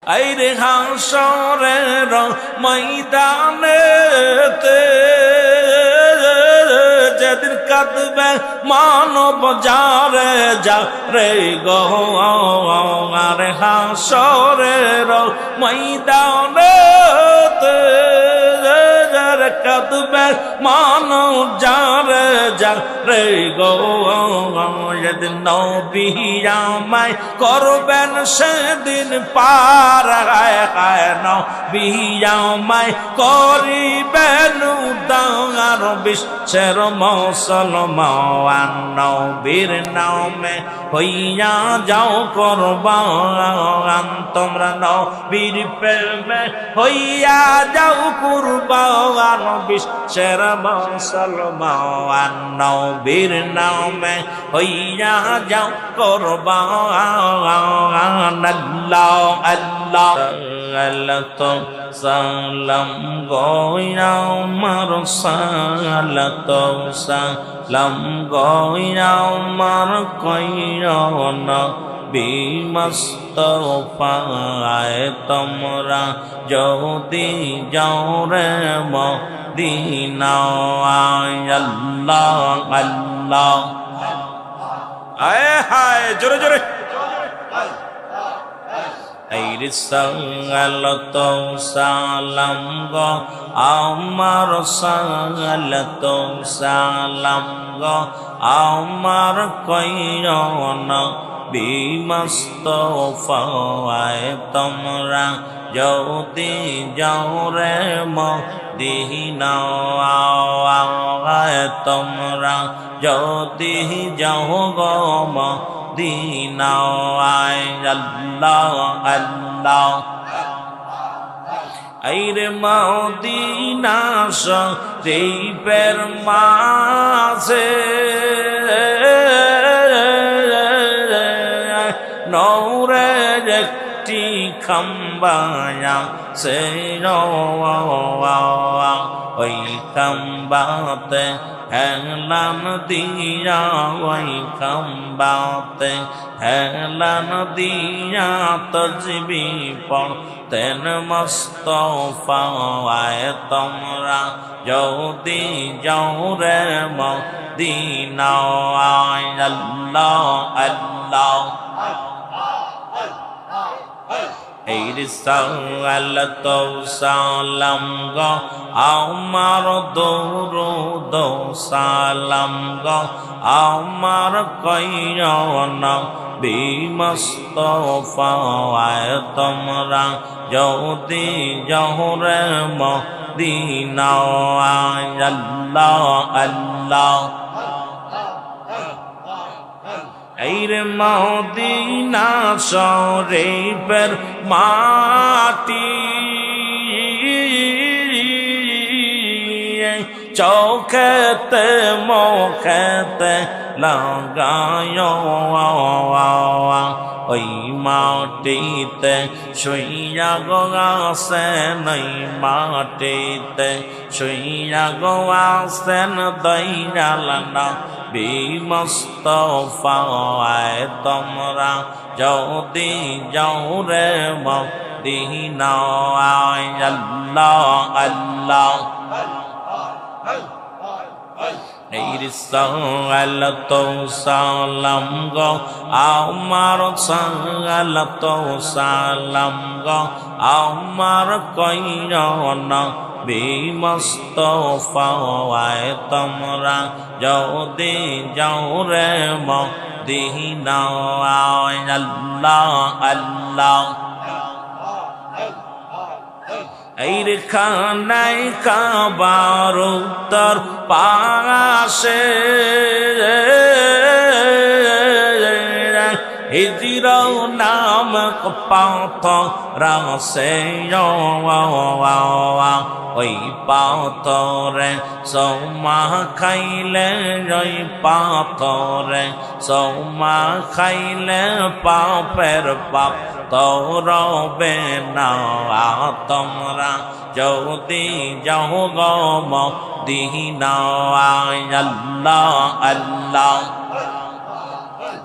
আইরে হাসরের ময়দানেতে যেদিন কাঁদবে মানব যারে যারে গো আরে হাসরের ময়দানেতে কাঁদবে মানব যারে যারে গো যেদিন নবী আমায় করবেন সেদিন পার হায় নবী আমায় করিবেন উদ্ধার বিশ্বের মুসলমান নবীর নামে হইয়া যাও কুরবান তোমরা নবীর প্রেমে হইয়া যাও কুরবান বিশ্বের মুসলমান নবীর নামে হইয়া যাও কুরবান আল্লাহ আল্লাহ সালাম গোয়া আমার সালাত সালাম গোয়া আমার কইরনা বিমস্তফায় তোমরা যদি যাও রে মদিনায় আল্লাহ আল্লাহ আয় হায় জোরে জোরে আইরে সালাত সালাম গো আমার সালাত সালাম গো আমার কইরনা বিমস্তফায় তোমরা যদি যাও রে মদিনায় তোমরা যদি যাও গো মদিনায় আল্লাহ আল্লাহ আইরে মদিনা শরীফের মাঝে নূরের একটি খাম্বায়া সে ওই খাম্বাতে হেলান দিয়া ওই খাম্বাতে হেলান দিয়া তসবি পড়তেন মুস্তফায় তোমরা যদি যাও রে মদিনায় আল্লাহ আল্লাহ এই সালাত সালাম গো আমার দরুদ সালাম গো আমার কইরনা বিমস্তফায় তোমরা যদি যাও রে মদিনায় আল্লাহ আল্লাহ আইরে মদিনা শরীফের মাটি চৌখেতে মুখেতে লাগায় ওই মাটিতে শুইয়া গো আসেন ওই মাটিতে শুইয়া গো আসেন দয়ালানা বিমস্তফায় তোমরা যদি যাও রে মদিনায় আল্লাহ আল্লাহ এই সালাত সালাম গো আমার সালাত সালাম গো আমার কইরনা বিমস্তফায় তোমরা যদি যাও রে মদিনায় আল্লাহ আল্লাহ এইর খানায় কাবার উত্তর পাশে হিজর নামক পাথর আছে ওই পাথরে সৌমা খাইলে ওই পাথরে সৌমা খাইলে পাপের পাপ তরবে না তোমরা যদি যাও গো মদিনায় আল্লাহ আল্লাহ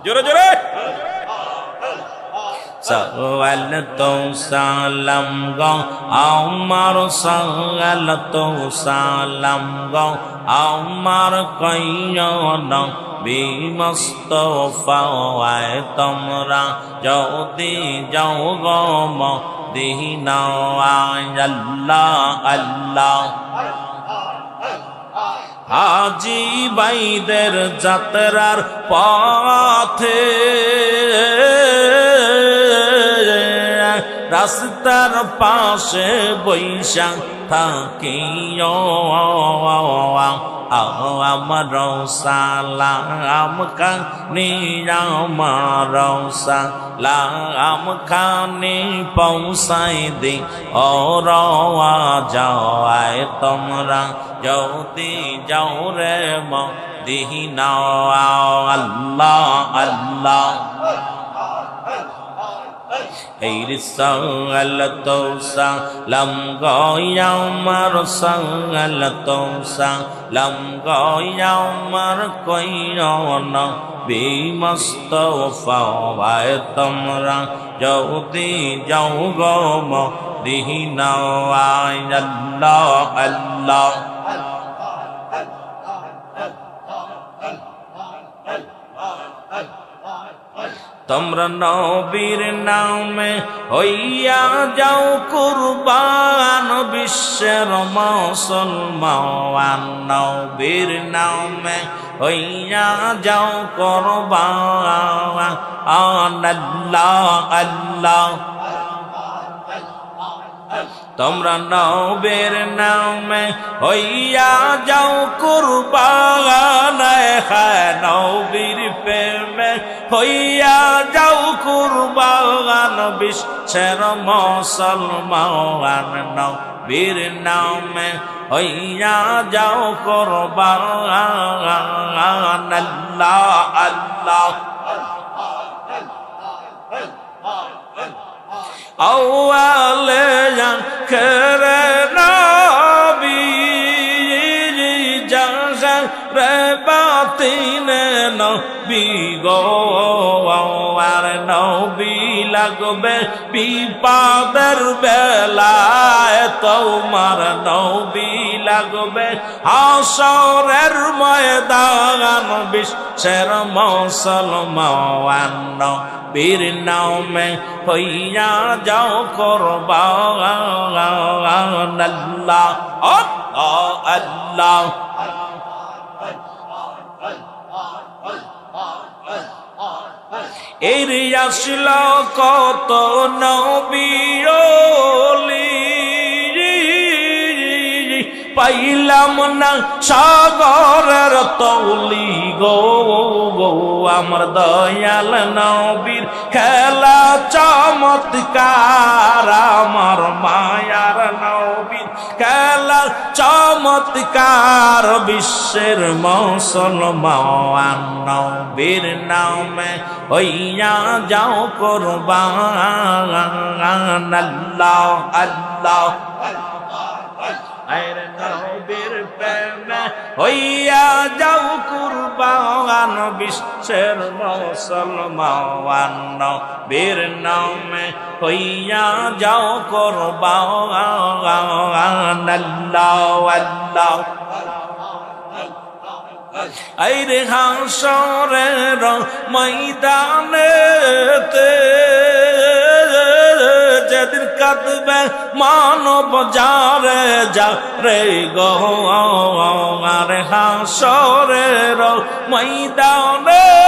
জোরে জোরে সালাতু সালাম গো আমার সালাতু সালাম গো আমার কইয়ন বিমস্তফা তোমরা যদি যাও গো মদিনা আল্লাহ আল্লাহ হাজী ভাইদের যাত্রার পথে রাস্তার পাশে বৈশা থাকি আমার সালাম খানি আমার সালাম খানি পৌঁছাই দি ও রওয়া যাওয়ায় তোমরা যদি যাও রে মদিনা আল্লাহ আল্লাহ এই সালাতু সালাম গো আমার সালাতু সালাম গো আমার কইয়ন বিমস্তফা তোমরা যদি যাও গো মদিনা আল্লাহ আল্লাহ তোমরা নবীর নামে হইয়া যাও কুরবান বিশ্বের মুসলমান নবীর নামে হইয়া যাও কুরবান আল্লাহ আল্লাহ তোমরা নবীর নামে হইয়া যাও কুরবান নবীর প্রেমে হইয়া যাও কুরবান বিশ্বের মুসলমান নবীর নামে হইয়া যাও কুরবান আল্লাহ আল্লাহ আওয়ালে জানকরে নবী জাহরে বাতিনে নবী গো আর নবী লাগবে বিপদের বেলায় তোমার নবী লাগবে হাসরের ময়দান বিশ্বের মুসলমান নবীর নামে হইয়া যাও কুরবান আল্লাহ আল্লাহ এর আসল কত নবী ওলি পাইলাম না সাগরের তৌলি গো গো আমার দয়াল নবীর খেলা চমৎকার আমার মায়ার নবীর খেলা চমৎকার বিশ্বের মুসলমান নবীর নামে হইয়া যাও কুরবান আল্লাহ আল্লাহ আরে নবীর প্রেমে হইয়া যাও কুরবান বিশ্বের মুসলমান নবীর নামে হইয়া যাও কুরবান আল্লাহ আল্লাহ আইরে হাসরের ময়দানেতে যেদিন কাঁদবে মানব যারে যারে গো আরে হাসরের ময়দানেতে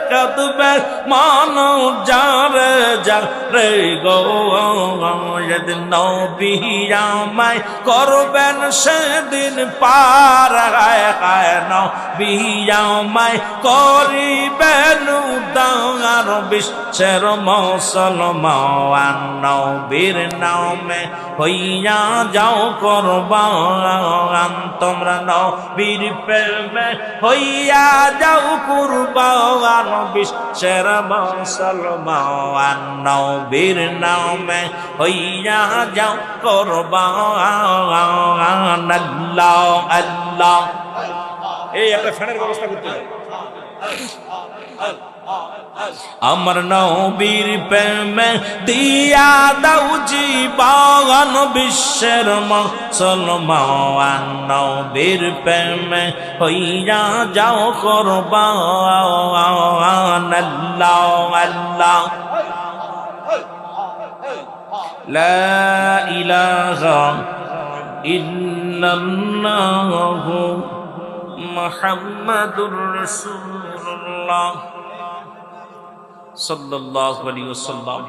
কাঁদবে মানব যারে যারে গো যেদিন নবী আমায় করবেন সেদিন পার নবী আমায় করিবেন উদ্ধার বিশ্বের মুসলমান নবীর নামে হইয়া যাও কুরবান তোমরা নবীর প্রেমে হইয়া যাও কুরবান বিশ্বের মুসলমান নবীর নামে হইয়া যাও কুরবান আল্লাহ আল্লাহ এই একটা ফ্যানের ব্যবস্থা করতে হবে আমার নবীর প্রেমে দিয়া দাও জীবন বিশ্বের মুসলমান নবীর প্রেমে হইয়া যাও কুরবান আল্লাহ আল্লাহ লা ইলাহা ইল্লাল্লাহ মুহাম্মাদুর রাসূলুল্লাহ সাল্লাল্লাহু আলাইহি ওয়াসাল্লাম।